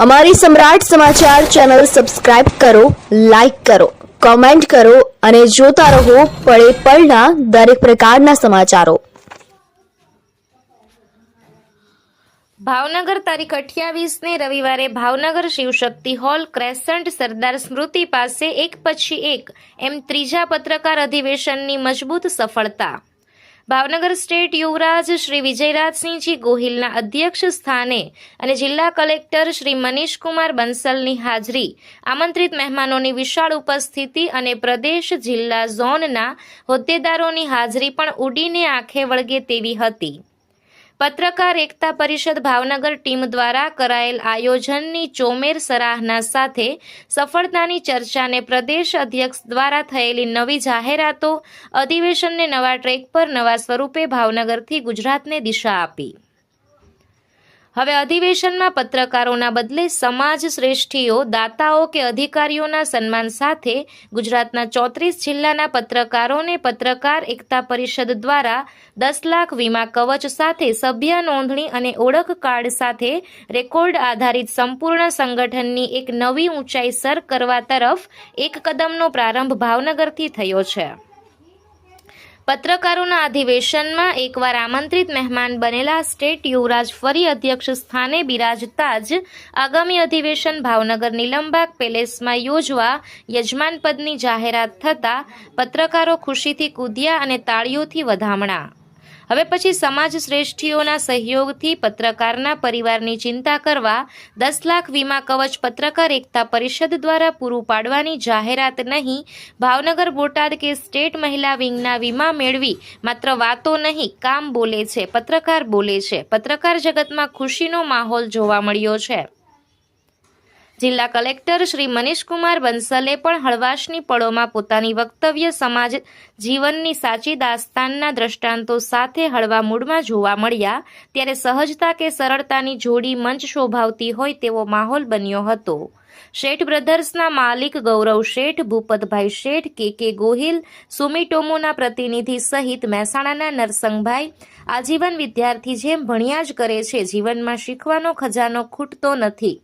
અમારી સમ્રાટ સમાચાર ચેનલ સબસ્ક્રાઇબ કરો, લાઇક કરો, કોમેન્ટ કરો અને જોતા રહો પળે પળના દરેક પ્રકારના સમાચારો। ભાવનગર તારીખ 28 રવિવારે ભાવનગર શિવશક્તિ હોલ ક્રેસન્ટ સરદાર સ્મૃતિ પાસે એક પછી એક એમ ત્રીજા પત્રકાર અધિવેશનની મજબૂત સફળતા। ભાવનગર સ્ટેટ યુવરાજ શ્રી વિજયરાજસિંહજી ગોહિલના અધ્યક્ષ સ્થાને અને જિલ્લા કલેક્ટર શ્રી મનીષકુમાર બંસલની હાજરી, આમંત્રિત મહેમાનોની વિશાળ ઉપસ્થિતિ અને પ્રદેશ જિલ્લા ઝોનના હોદ્દેદારોની હાજરી પણ ઉડીને આંખે વળગે તેવી હતી। પત્રકાર એકતા પરિષદ ભાવનગર ટીમ દ્વારા કરાયેલ આયોજનની ચોમેર સરાહના સાથે સફળતાની ચર્ચાને પ્રદેશ અધ્યક્ષ દ્વારા થયેલી નવી જાહેરાતો અધિવેશનને નવા ટ્રેક પર નવા સ્વરૂપે ભાવનગરથી ગુજરાતને દિશા આપી। હવે અધિવેશનમાં પત્રકારોના બદલે સમાજ શ્રેષ્ઠીઓ, દાતાઓ કે અધિકારીઓના સન્માન સાથે ગુજરાતના 34 જિલ્લાના પત્રકારોને પત્રકાર એકતા પરિષદ દ્વારા 10 લાખ વીમા કવચ સાથે સભ્ય નોંધણી અને ઓળખ કાર્ડ સાથે રેકોર્ડ આધારિત સંપૂર્ણ સંગઠનની એક નવી ઊંચાઈ સર કરવા તરફ એક કદમનો પ્રારંભ ભાવનગરથી થયો છે। પત્રકારોના અધિવેશનમાં એકવાર આમંત્રિત મહેમાન બનેલા સ્ટેટ યુવરાજ ફરી અધ્યક્ષ સ્થાને બિરાજતા જ આગામી અધિવેશન ભાવનગર નીલમબાગ પેલેસમાં યોજવા યજમાન પદની જાહેરાત થતાં પત્રકારો ખુશીથી કૂદ્યા અને તાળીઓથી વધામણા। હવે પછી સમાજ શ્રેષ્ઠીઓના સહયોગથી પત્રકારના પરિવારની ચિંતા કરવા 10 લાખ વીમા કવચ પત્રકાર એકતા પરિષદ દ્વારા પૂરું પાડવાની જાહેરાત નહીં, ભાવનગર, બોટાદ કે સ્ટેટ મહિલા વિંગના વીમા મેળવી માત્ર વાતો નહીં, કામ બોલે છે, પત્રકાર બોલે છે। પત્રકાર જગતમાં ખુશીનો માહોલ જોવા મળ્યો છે। જિલ્લા કલેક્ટર શ્રી મનીષકુમાર બંસલે પણ હળવાશની પળોમાં પોતાની વક્તવ્ય સમાજ જીવનની સાચી દાસ્તાનના દ્રષ્ટાંતો સાથે હળવા મૂડમાં જોવા મળ્યા, ત્યારે સહજતા કે સરળતાની જોડી મંચ શોભાવતી હોય તેવો માહોલ બન્યો હતો। શેઠ બ્રધર્સના માલિક ગૌરવ શેઠ, ભૂપતભાઈ શેઠ, કે ગોહિલ, સુમિટોમોના પ્રતિનિધિ સહિત મહેસાણાના નરસંગભાઈ આજીવન વિદ્યાર્થી જેમ ભણ્યા જ કરે છે, જીવનમાં શીખવાનો ખજાનો ખૂટતો નથી।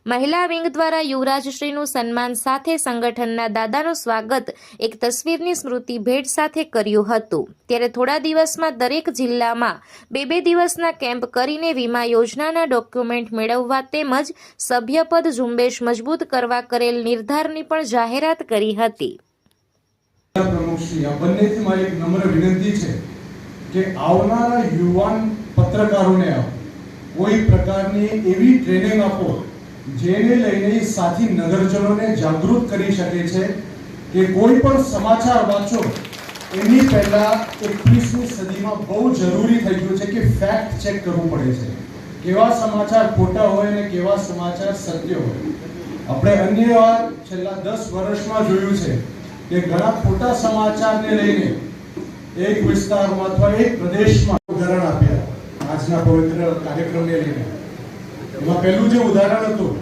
મહિલા વિંગ દ્વારા યુવરાજશ્રીનું સન્માન સાથે સંગઠનના દાદાનું સ્વાગત એક તસવીરની સ્મૃતિ ભેટ સાથે કર્યું હતું। ત્યારે થોડા દિવસમાં દરેક જિલ્લામાં 2 દિવસના કેમ્પ કરીને વીમા યોજનાના ડોક્યુમેન્ટ મેળવવા તેમજ સભ્યપદ ઝુંબેશ મજબૂત કરવા કરેલ નિર્ધારની પણ જાહેરાત કરી હતી। પ્રમુખશ્રી, આ બંનેથી મારી એક નમ્ર વિનંતી છે કે આવનારા યુવાન પત્રકારોને કોઈ પ્રકારની એવી ટ્રેનિંગ આપો જેને લઈને સાથી નગરજનોને જાગૃત કરી શકે છે કે કોઈ પણ સમાચાર વાંચો એની પહેલા 21મી સદીમાં બહુ જરૂરી થઈ ગયું છે કે ફેક્ટ ચેક કરવું પડે છે, કેવા સમાચાર ખોટા હોય અને કેવા સમાચાર સત્ય હોય। આપણે અન્ય વાર છેલ્લા 10 વર્ષમાં જોયું છે કે ઘણા ખોટા સમાચારને લઈને એક વિસ્તારમાં અથવા એક પ્રદેશમાં ઉદાહરણ આપ્યા આજના પવિત્ર કાર્યક્રમને લઈને। એમાં પહેલું જે ઉદાહરણ હતું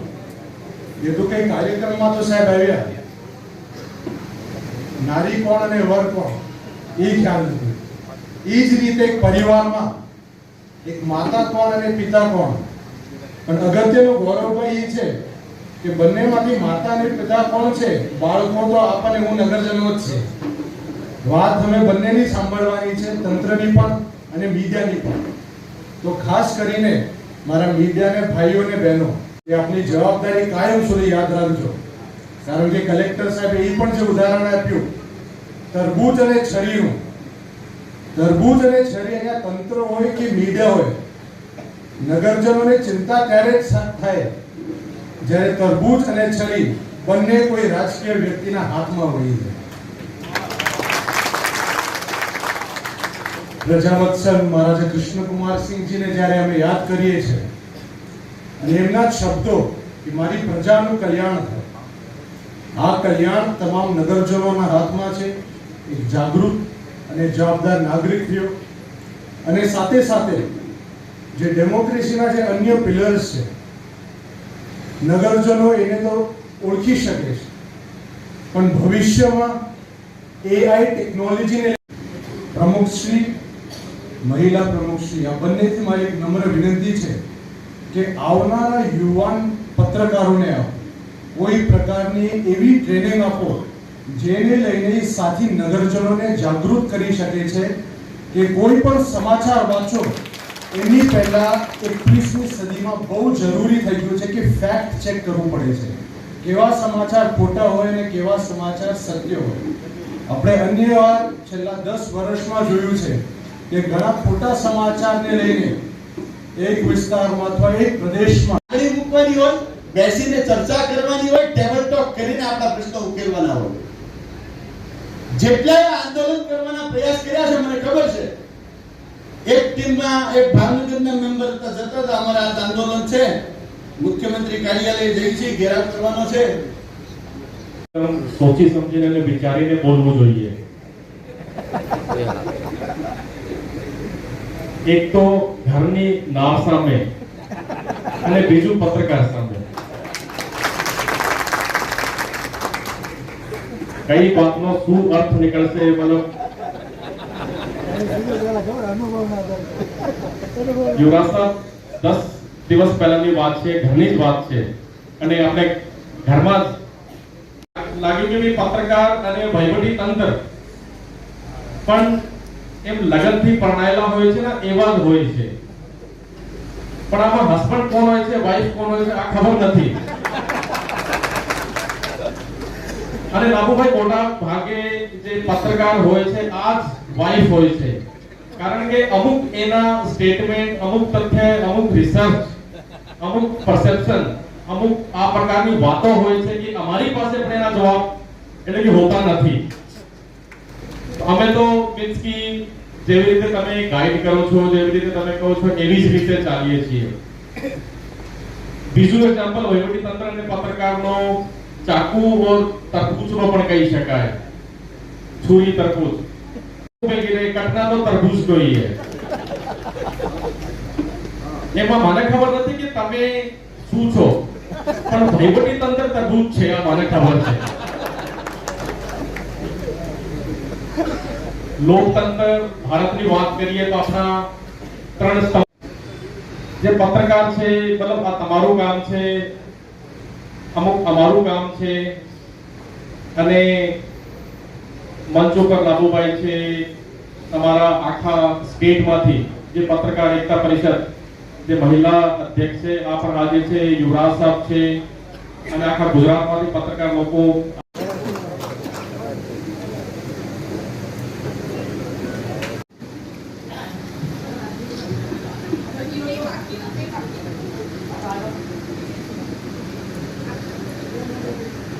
એ તો કઈ કાર્યક્રમમાં તો સાહેબ આવ્યા, નારી કોણ અને વર કોણ એ ખ્યાલ નથી। એ જ રીતે એક પરિવારમાં એક માતા કોણ અને પિતા કોણ, પણ અગત્યનો ગૌરવભાઈ એ છે કે બંનેમાંથી માતા અને પિતા કોણ છે, બાળકો તો આપણને હું નગરજનો જ છે। વાત અમે બંનેની સાંભળવાની છે, તંત્રની પણ અને મીડિયાની પણ। તો ખાસ કરીને મારા મીડિયાને ભાઈઓ ને બહેનો, એ આપની જવાબદારી કાયમ સુધી યાદ રાખજો, કારણ કે કલેક્ટર સાહેબે એ પણ જે ઉદાહરણ આપ્યું તરબૂચ અને છરીનું, તરબૂચ અને છરી અહીંયા તંત્ર હોય કે મીડિયા હોય, નગરજનોને ચિંતા ત્યારે જ થાય જ્યારે તરબૂચ અને છરી બંને કોઈ રાજકીય વ્યક્તિના હાથમાં હોય છે। પ્રજાવત્સલ મહારાજા કૃષ્ણકુમારસિંહજીને જ્યારે અમે યાદ કરીએ છીએ અને એમના શબ્દો કે મારી પ્રજાનું કલ્યાણ થાય, આ કલ્યાણ તમામ નગરજનોના હાથમાં છે। એક જાગૃત અને જવાબદાર નાગરિક થયો અને સાથે સાથે જે ડેમોક્રેસીના જે અન્ય પિલર્સ છે, નગરજનો એને તો ઓળખી શકે છે, પણ ભવિષ્યમાં AI ટેકનોલોજીને પ્રમુખશ્રી, મહિલા પ્રમુખશ્રી, આ બંનેથી મારી એક નમ્ર વિનંતી છે કે આવનારા યુવાન પત્રકારોને કોઈ પ્રકારની એવી ટ્રેનિંગ આપો જેને લઈને સાથી નગરજનોને જાગૃત કરી શકે છે કે કોઈ પણ સમાચાર વાંચો એની પહેલા 21મી સદીમાં બહુ જરૂરી થઈ ગયું છે કે ફેક્ટ ચેક કરવું પડે છે, કેવા સમાચાર ખોટા હોય અને કેવા સમાચાર સત્ય હોય. આપણે અન્ય વાર છેલ્લા 10 વર્ષમાં જોયું છે કે ઘણા ખોટા સમાચારને લઈને એક વિસ્તારમાં અથવા એક પ્રદેશમાં આગળ મૂકવાની હોય, બેસીને ચર્ચા કરવાની હોય, ટેબલ ટોક કરીને આપણા પ્રશ્નો ઉકેલવાના હોય. જેટલાય આંદોલન કરવાના પ્રયાસ કર્યા છે મને ખબર છે. એક ટીમમાં એક ભાવનગરના મેમ્બર જતા હતા, અમારા આ આંદોલન છે, મુખ્યમંત્રી કાર્યાલય જઈ છે, ઘેરાવ કરવાનો છે. સોચી સમજીને અને વિચારીને બોલવું જોઈએ. એક તો ઘરની નાર સામે અને બીજું પત્રકાર સામે. કઈ વાતનો શું અર્થ નીકળશે મતલબ યુવરાજ સાહેબ 10 દિવસ પહેલાની વાત છે, ઘરની જ વાત છે અને આપણે ઘરમાં લાગ્યું કે પત્રકાર અને વહીવટી તંત્ર પણ એમ લગનથી પરણાયેલા હોય છે ને એવા જ હોય છે, પણ આમાં હસબન્ડ કોણ હોય છે, વાઇફ કોણ હોય છે આ ખબર નથી. અને બાબુભાઈ મોટા ભાગે જે પત્રકાર હોય છે આ જ વાઇફ હોય છે, કારણ કે અમુક એના સ્ટેટમેન્ટ, અમુક તથ્ય, અમુક રિસર્ચ, અમુક પરસેપ્શન, અમુક આ પ્રકારની વાતો હોય છે કે અમારી પાસે પણ એના જવાબ એટલે કે હોતા નથી. અમે તો મીન્સ કે જેવી રીતે તમે ગાઈડ કરો છો, જેવી રીતે તમે કહો છો એવી જ રીતે ચાલીએ છીએ. બીજું એક્ઝામ્પલ વહીવટી તંત્ર અને પત્રકારનો ચાકુ ઓર તરબૂચનો પણ કહી શકાય. છુરી તરબૂચ કટના તો તરબૂચ જોઈએ. એમાં મને ખબર નથી કે તમે શું છો, પણ વહીવટી તંત્ર તરબૂચ છે આ મને ખબર છે. લોકતંત્ર ભારતની વાત કરીએ તો આપણા 3 સ્તંભ જે પત્રકાર છે, મતલબ આ તમારું કામ છે, અમુક અમારું કામ છે અને મંચ ઉપર લાભુભાઈ છે, તમારા આખા સ્ટેટમાંથી જે પત્રકાર એકતા પરિષદ જે મહિલા અધ્યક્ષ છે આ પણ આજે છે, યુવરાજ સાહેબ છે અને આખા ગુજરાતમાંથી પત્રકાર લોકો